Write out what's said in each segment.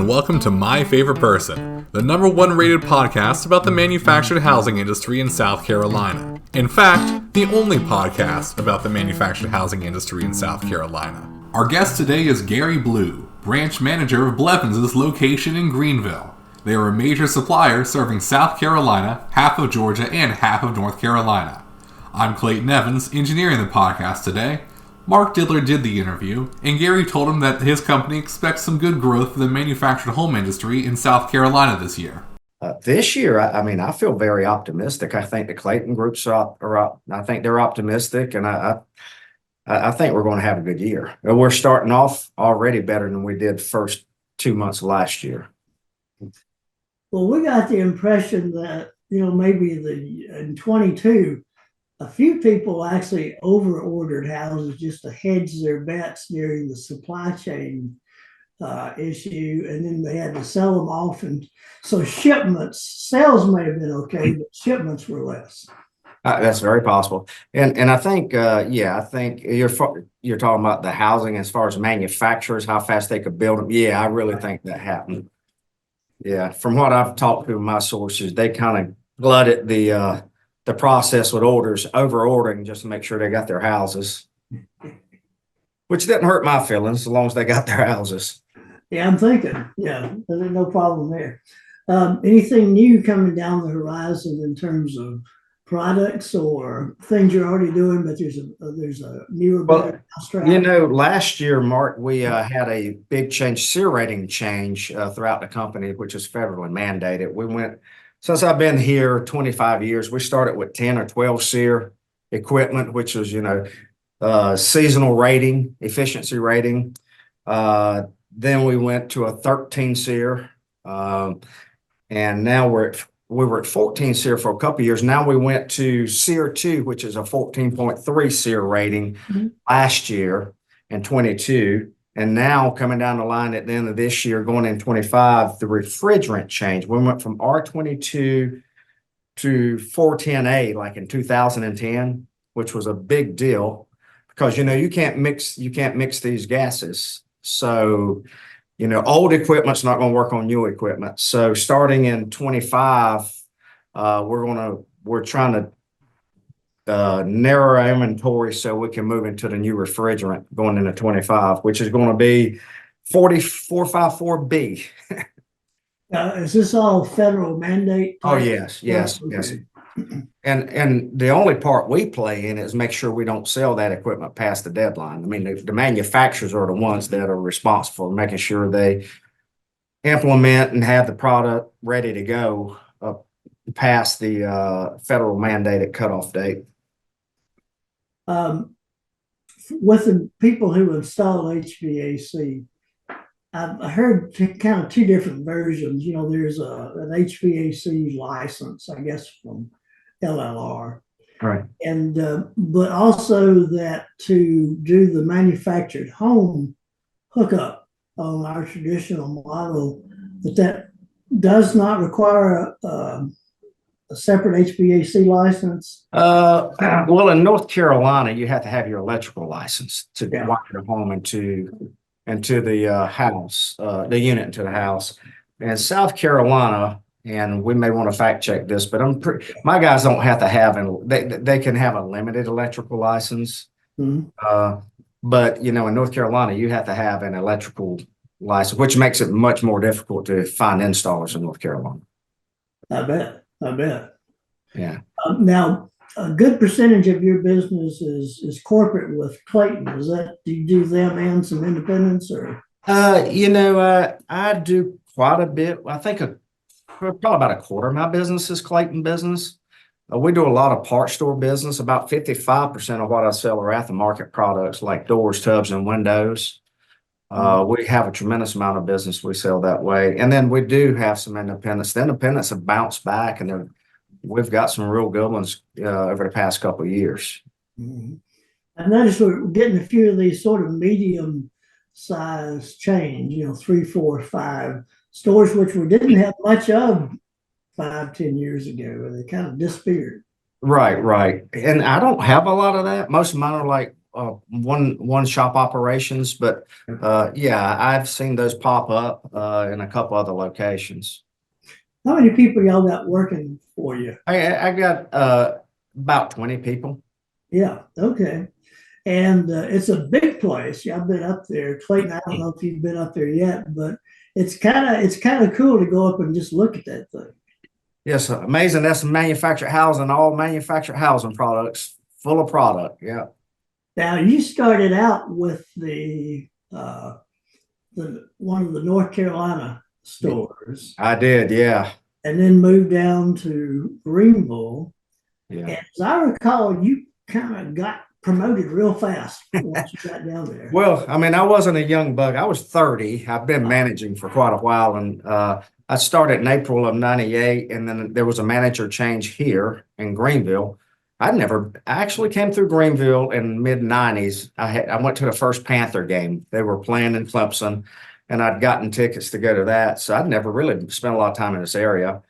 welcome to My Favorite Person, the #1 rated podcast about the manufactured housing industry in South Carolina. In fact, the only podcast about the manufactured housing industry in South Carolina. Our guest today is Gary Blue, branch manager of Blevins' location in Greenville. They are a major supplier serving South Carolina, half of Georgia, and half of North Carolina. I'm Clayton Evans, engineering the podcast today. Mark Diddler did the interview, and Gary told him that his company expects some good growth for the manufactured home industry in South Carolina this year. This year, I feel very optimistic. I think the Clayton groups I think they're optimistic, and I think we're going to have a good year. We're starting off already better than we did the first 2 months of last year. Well, we got the impression that, maybe in 22, a few people actually over-ordered houses just to hedge their bets during the supply chain issue, and then they had to sell them off. And so sales may have been okay, but shipments were less. That's very possible. And I think, I think you're talking about the housing as far as manufacturers, how fast they could build them. Yeah, I really think that happened. Yeah, from what I've talked to my sources, they kind of glutted the process with over-ordering just to make sure they got their houses, which didn't hurt my feelings as long as they got their houses. Yeah, I'm thinking, there's no problem there. Anything new coming down the horizon in terms of products or things you're already doing, but there's a newer better mousetrap? Last year, Mark, we had a big SEER rating change throughout the company, which is federally mandated. Since I've been here 25 years, we started with 10 or 12 SEER equipment, which was, seasonal rating, efficiency rating. Then we went to a 13 SEER, and now we were at 14 SEER for a couple of years. Now we went to SEER 2, which is a 14.3 SEER rating last year in 22. And now coming down the line at the end of this year, going in 25, the refrigerant change. We went from R22 to 410A like in 2010, which was a big deal because, you can't mix these gases. So, old equipment's not going to work on new equipment. So starting in 25, we're trying to narrow our inventory so we can move into the new refrigerant going into 25, which is going to be 4454B. Is this all federal mandate? Oh, yes. And the only part we play in is make sure we don't sell that equipment past the deadline. I mean, the manufacturers are the ones that are responsible for making sure they implement and have the product ready to go past the federal mandated cutoff date. With the people who install HVAC, I heard kind of two different versions. There's an HVAC license, I guess, from LLR. Right. And but also that to do the manufactured home hookup on our traditional model, that does not require a separate HVAC license? Well, in North Carolina, you have to have your electrical license to wire your home into the house, the unit into the house. And South Carolina, and we may want to fact check this, but my guys don't have to have, they can have a limited electrical license. But, in North Carolina, you have to have an electrical license, which makes it much more difficult to find installers in North Carolina. I bet. Yeah. Now, a good percentage of your business is corporate with Clayton. Do you do them and some independents, or? I do quite a bit. I think probably about a quarter of my business is Clayton business. We do a lot of part store business. About 55% of what I sell are aftermarket products like doors, tubs, and windows. We have a tremendous amount of business we sell that way. And then we do have some independents. The independents have bounced back, and we've got some real good ones over the past couple of years. I noticed we're getting a few of these sort of medium size chains, 3, 4, 5 stores, which we didn't have much of 5-10 years ago. They kind of disappeared. Right. And I don't have a lot of that. Most of mine are like one shop operations, but yeah, I've seen those pop up in a couple other locations. How many people y'all got working for you? I got about 20 people. Yeah, okay. And it's a big place. Yeah, I've been up there. Clayton, I don't know if you've been up there yet, but it's kind of cool to go up and just look at that thing. Yes, amazing. That's manufactured housing, all manufactured housing products, full of product. Yeah. Now you started out with the one of the North Carolina stores, I did. Yeah. and then moved down to Greenville. Yeah. And as I recall, you kind of got promoted real fast once you got down there. Well, I mean, I wasn't a young bug. I was 30. I've been managing for quite a while, and I started in April of '98, and then there was a manager change here in Greenville. I actually came through Greenville in mid '90s. I went to the first Panther game. They were playing in Clemson, and I'd gotten tickets to go to that. So I'd never really spent a lot of time in this area.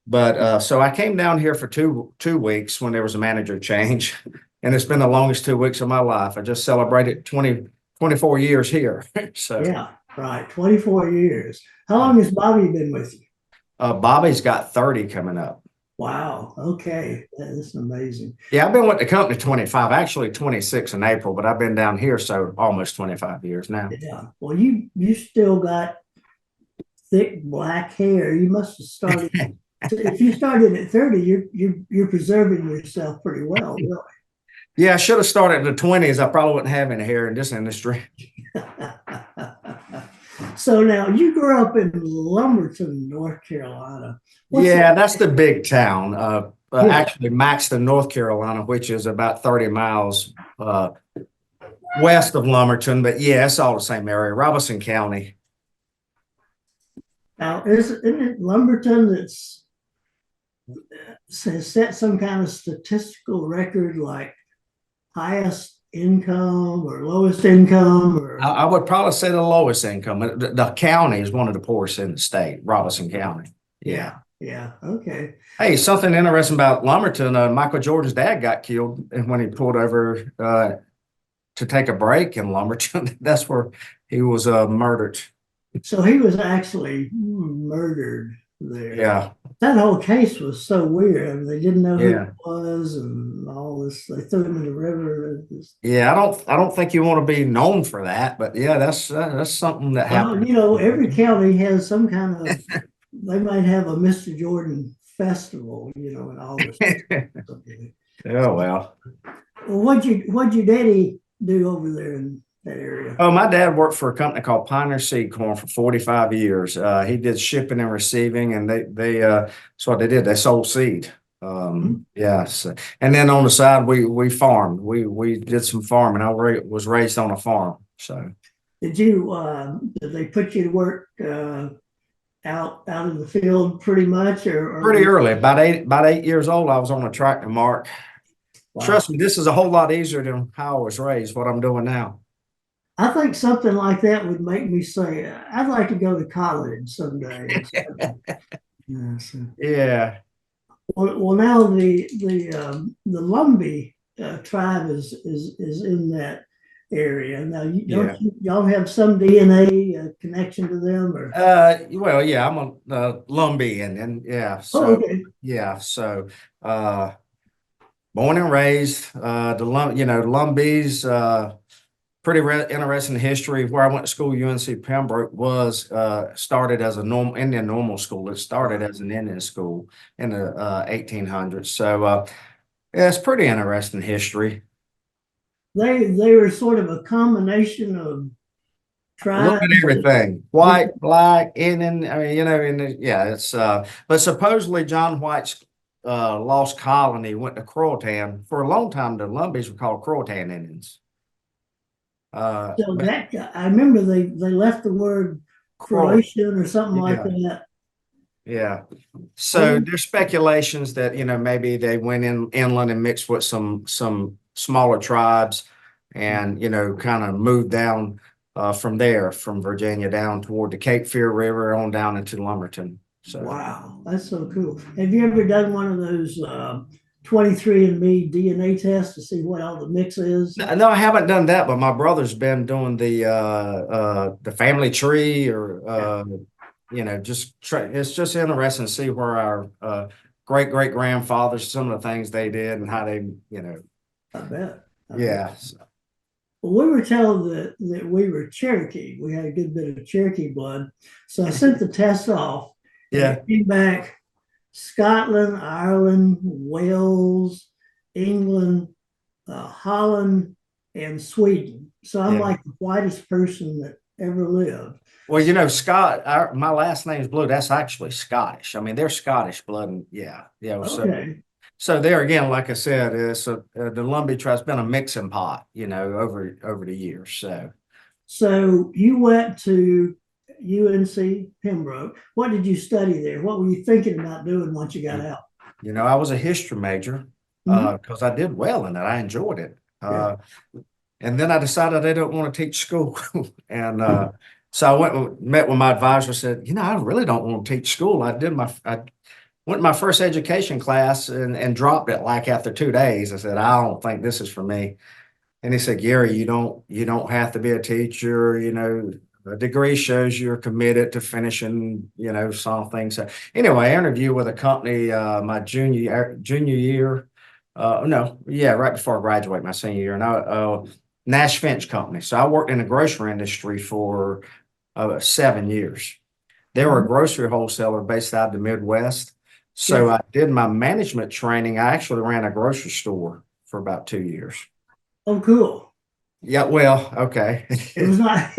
But so I came down here for two weeks when there was a manager change, and it's been the longest 2 weeks of my life. I just celebrated 24 years here. So Yeah, right. 24 years. How long has Bobby been with you? Bobby's got 30 coming up. Wow. Okay. That's amazing. Yeah, I've been with the company 25, actually 26 in April, but I've been down here so almost 25 years now. Yeah. Well, you still got thick black hair. You must have started. If you started at 30, you're preserving yourself pretty well, really. Yeah, I should have started in the 20s. I probably wouldn't have any hair in this industry. So now you grew up in Lumberton, North Carolina. That's the big town. Yeah. Actually, Maxton, North Carolina, which is about 30 miles west of Lumberton. But yeah, it's all the same area, Robeson County. Now, isn't it Lumberton that's set some kind of statistical record, like highest income or lowest income? Or I would probably say the lowest income. The county is one of the poorest in the state, Robeson County. Yeah. Yeah. Okay. Hey, something interesting about Lumberton. Michael Jordan's dad got killed when he pulled over to take a break in Lumberton. That's where he was murdered. So he was actually murdered there. Yeah. That whole case was so weird. I mean, they didn't know who Yeah. it was and all this. They threw him in the river. Yeah, I don't think you want to be known for that, but yeah, that's something that Well, happened. every county has some kind of. They might have a Mr. Jordan festival, in August. Oh well. Well, what'd your daddy do over there in that area? Oh, my dad worked for a company called Pioneer Seed Corn for 45 years. He did shipping and receiving, and that's what they did. They sold seed. Yes, and then on the side we farmed. We did some farming. I was raised on a farm. So Did they put you to work out in the field pretty much, or pretty early, about 8 years old, I was on a tractor, Mark. Wow. Trust me, this is a whole lot easier than how I was raised. What I'm doing now. I think something like that would make me say, I'd like to go to college someday. Yeah, so. Yeah. Well, now the Lumbee tribe is in that area. Now, y'all have some DNA connection to them, or? Well, yeah, I'm a Lumbian, and yeah, so okay. yeah, so born and raised, the Lumbees, pretty interesting history. Where I went to school, UNC Pembroke, was started as a Indian normal school. It started as an Indian school in the 1800s. So yeah, it's pretty interesting history. They were sort of a combination of tribes. Look at everything, white, black, Indian. I mean, it's but supposedly John White's lost colony went to Croatan. For a long time, the Lumbees were called Croatan Indians. So I remember they left the word Croatian or something like that. Yeah. So there's speculations that maybe they went inland and mixed with some smaller tribes, and kind of moved down from there, from Virginia down toward the Cape Fear River on down into Lumberton. So wow, that's so cool. Have you ever done one of those 23andMe DNA test to see what all the mix is? No, I haven't done that, but my brother's been doing the family tree or just it's just interesting to see where our great grandfathers, some of the things they did and how they, I bet. yeah. Well, we were told that we were Cherokee. We had a good bit of Cherokee blood. So I sent the test off. And Yeah. it came back Scotland, Ireland, Wales, England, Holland, and Sweden. So I'm like the whitest person that ever lived. Well, Scott, my last name's Blue. That's actually Scottish. I mean, they're Scottish blood. And yeah. Okay. So there again, like I said, it's the Lumbee tribe's been a mixing pot, over the years. So you went to UNC Pembroke. What did you study there? What were you thinking about doing once you got out? I was a history major because I did well in it. I enjoyed it. And then I decided I don't want to teach school. And so I went and met with my advisor, said, I really don't want to teach school. I went to my first education class and dropped it like after 2 days. I said, I don't think this is for me. And he said, Gary, you don't have to be a teacher. A degree shows you're committed to finishing, something. So anyway, I interviewed with a company my junior year. Right before I graduated, my senior year, and Nash Finch Company. So I worked in the grocery industry for 7 years. They were a grocery wholesaler based out of the Midwest. So I did my management training. I actually ran a grocery store for about 2 years. Oh, cool. Yeah, well, okay. It was not.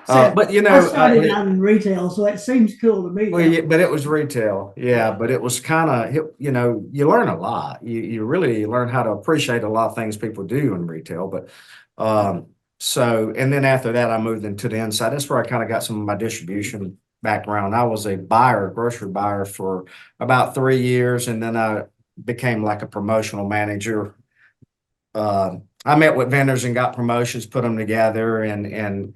But I started out in retail, so it seems cool to me. Well, but it was retail, but it was kind of, you learn a lot. You really learn how to appreciate a lot of things people do in retail. But and then after that, I moved into the inside. That's where I kind of got some of my distribution background. I was a grocery buyer for about 3 years, and then I became like a promotional manager. I met with vendors and got promotions, put them together, and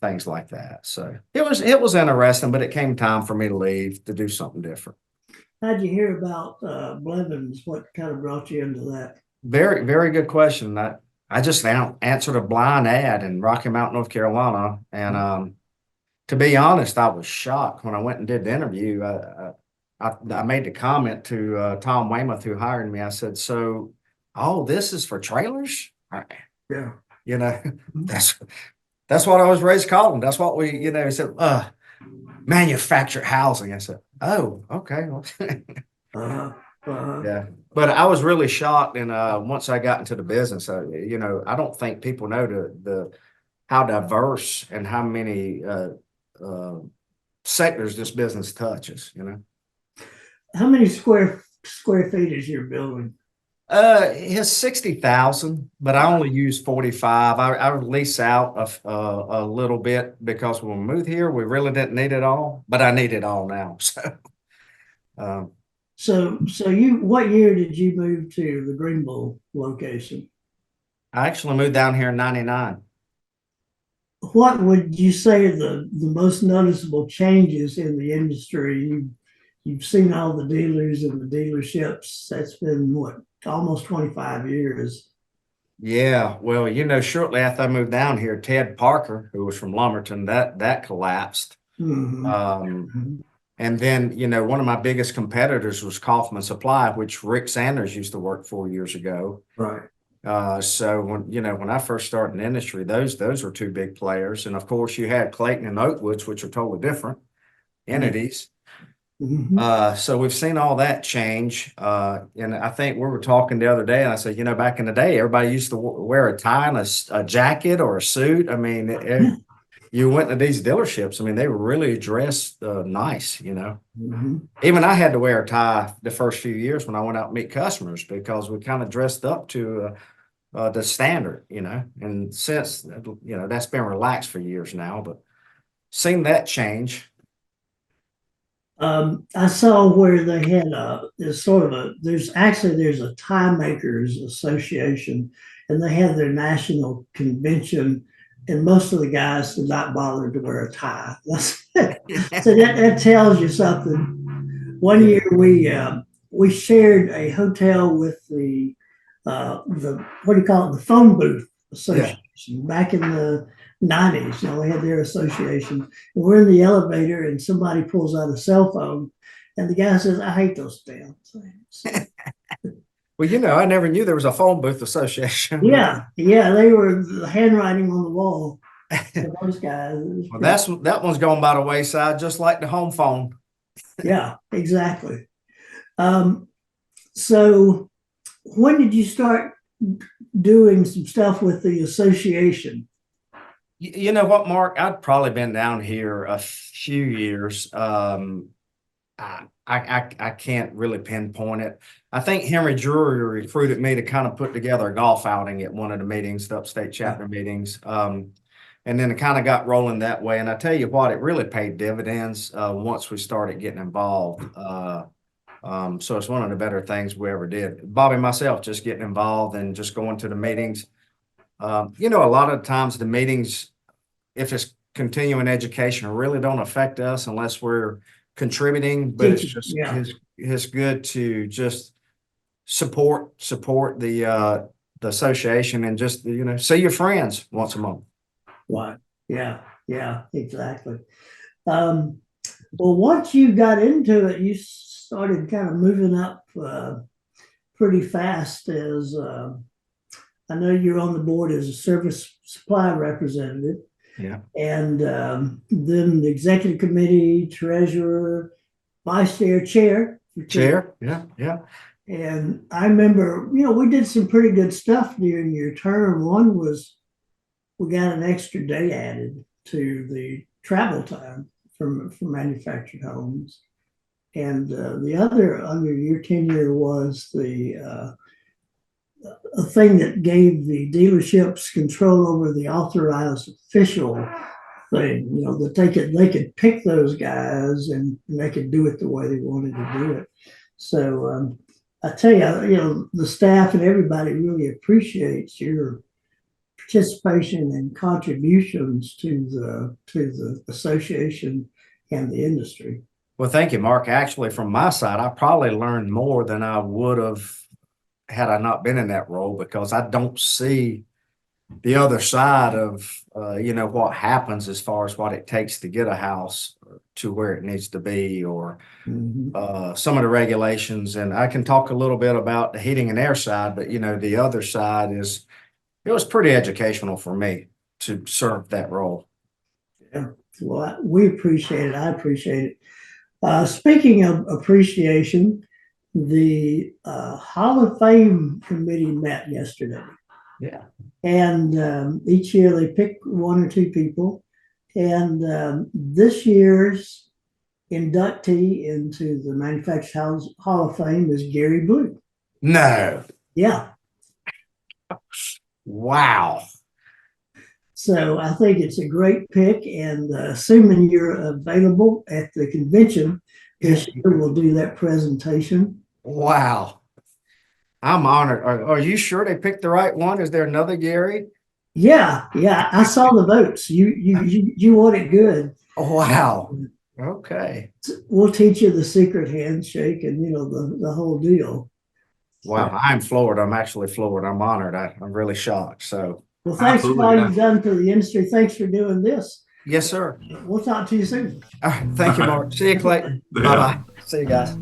things like that. So it was interesting, but it came time for me to leave to do something different. How'd you hear about Blevins? What kind of brought you into that? Very, very good question. I just answered a blind ad in Rocky Mount, North Carolina, and to be honest, I was shocked when I went and did the interview. I made the comment to Tom Weymouth, who hired me. I said, "So, this is for trailers?" Yeah. That's what I was raised calling. That's what we, he said, manufactured housing. I said, oh, okay. Yeah. But I was really shocked. And once I got into the business, I don't think people know how diverse and how many sectors this business touches, How many square feet is your building? It's 60,000, but I only use 45. I lease out a little bit because when we moved here, we really didn't need it all, but I need it all now. So what year did you move to the Greenville location? I actually moved down here in 99. What would you say are the most noticeable changes in the industry? You've seen all the dealers and the dealerships. That's been almost 25 years. Yeah, well, shortly after I moved down here, Ted Parker, who was from Lumberton, that collapsed. Mm-hmm. And then, one of my biggest competitors was Kaufman Supply, which Rick Sanders used to work for years ago. Right. So when I first started in the industry, those were two big players. And of course you had Clayton and Oakwoods, which are totally different entities. Mm-hmm. So we've seen all that change. And I think we were talking the other day and I said, back in the day, everybody used to wear a tie and a jacket or a suit. I mean, you went to these dealerships. I mean, they were really dressed nice, Mm-hmm. Even I had to wear a tie the first few years when I went out and meet customers because we kind of dressed up to the standard, and since, that's been relaxed for years now, but seen that change. I saw where they had there's a tie makers association, and they had their national convention, and most of the guys did not bother to wear a tie. So that tells you something. One year we shared a hotel with the what do you call it, the phone booth association back in the 90s. They had their association. And we're in the elevator and somebody pulls out a cell phone and the guy says, I hate those damn things. Well, I never knew there was a phone booth association. Yeah, they were the handwriting on the wall for those guys. Well, that one's gone by the wayside, just like the home phone. Yeah, exactly. So when did you start doing some stuff with the association? You know what, Mark? I'd probably been down here a few years. I can't really pinpoint it. I think Henry Drury recruited me to kind of put together a golf outing at one of the meetings, the upstate chapter meetings. And then it kind of got rolling that way. And I tell you what, it really paid dividends once we started getting involved. So it's one of the better things we ever did. Bobby and myself just getting involved and just going to the meetings. A lot of times the meetings, if it's continuing education, really don't affect us unless we're contributing, but it's just it's good to just support the association and just see your friends once a month. Right. Yeah, exactly. Well, once you got into it, you started kind of moving up pretty fast. As I know you're on the board as a service supply representative. Yeah. And then the executive committee, treasurer, vice chair, chair. Yeah. And I remember, we did some pretty good stuff during your term. One was we got an extra day added to the travel time for manufactured homes. And the other under your tenure was a thing that gave the dealerships control over the authorized official thing, that they could pick those guys and they could do it the way they wanted to do it. So I tell you, the staff and everybody really appreciates your participation and contributions to the association and the industry. Well, thank you, Mark. Actually, from my side, I probably learned more than I would have had I not been in that role, because I don't see the other side of, what happens as far as what it takes to get a house to where it needs to be, or some of the regulations. And I can talk a little bit about the heating and air side, but, the other side it was pretty educational for me to serve that role. Yeah. Well, we appreciate it. I appreciate it. Speaking of appreciation, the Hall of Fame committee met yesterday. Yeah. And each year they pick one or two people. And this year's inductee into the Manufactured Hall of Fame is Gary Blue. No. Yeah. Wow. So I think it's a great pick. And assuming you're available at the convention this year, we'll do that presentation. Wow. I'm honored. Are you sure they picked the right one? Is there another Gary? Yeah. I saw the votes. You want it good. Oh, wow. Okay. We'll teach you the secret handshake and the whole deal. Wow, I'm floored. I'm actually floored. I'm honored. I'm really shocked. So, well, thanks for all you've done for the industry. Thanks for doing this. Yes, sir. We'll talk to you soon. All right. Thank you, Mark. See you, Clayton. Yeah. Bye-bye. See you guys.